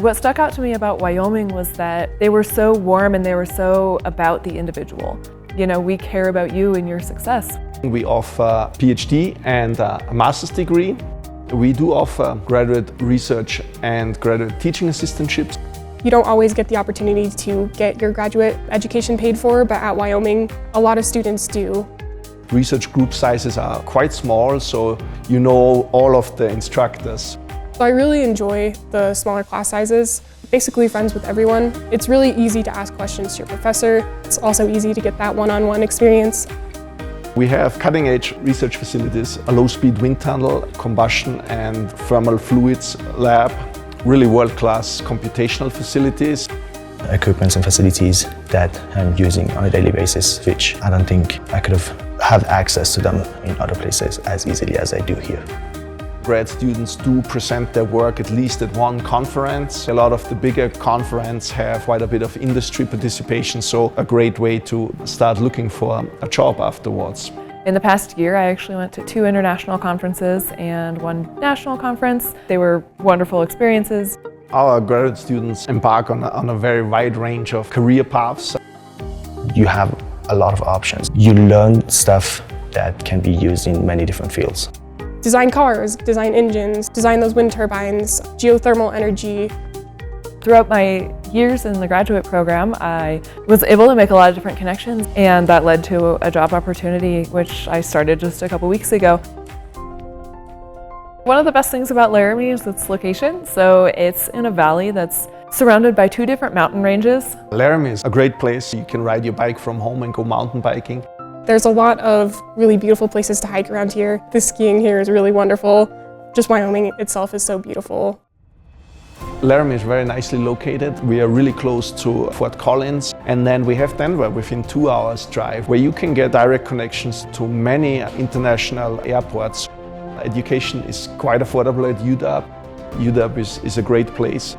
What stuck out to me about Wyoming was that they were so warm and they were so about the individual. You know, we care about you and your success. We offer PhD and a master's degree. We do offer graduate research and graduate teaching assistantships. You don't always get the opportunity to get your graduate education paid for, but at Wyoming, a lot of students do. Research group sizes are quite small, so you know all of the instructors. So I really enjoy the smaller class sizes. Basically friends with everyone. It's really easy to ask questions to your professor. It's also easy to get that one-on-one experience. We have cutting-edge research facilities, a low-speed wind tunnel, combustion and thermal fluids lab, really world-class computational facilities. Equipments and facilities that I'm using on a daily basis, which I don't think I could have access to them in other places as easily as I do here. Grad students do present their work at least at one conference. A lot of the bigger conferences have quite a bit of industry participation, so a great way to start looking for a job afterwards. In the past year, I actually went to 2 international conferences and 1 national conference. They were wonderful experiences. Our graduate students embark on a very wide range of career paths. You have a lot of options. You learn stuff that can be used in many different fields. Design cars, design engines, design those wind turbines, geothermal energy. Throughout my years in the graduate program, I was able to make a lot of different connections, and that led to a job opportunity, which I started just a couple weeks ago. One of the best things about Laramie is its location. So it's in a valley that's surrounded by 2 different mountain ranges. Laramie is a great place. You can ride your bike from home and go mountain biking. There's a lot of really beautiful places to hike around here. The skiing here is really wonderful. Just Wyoming itself is so beautiful. Laramie is very nicely located. We are really close to Fort Collins, and then we have Denver within 2 hours drive, where you can get direct connections to many international airports. Education is quite affordable at UW. UW is a great place.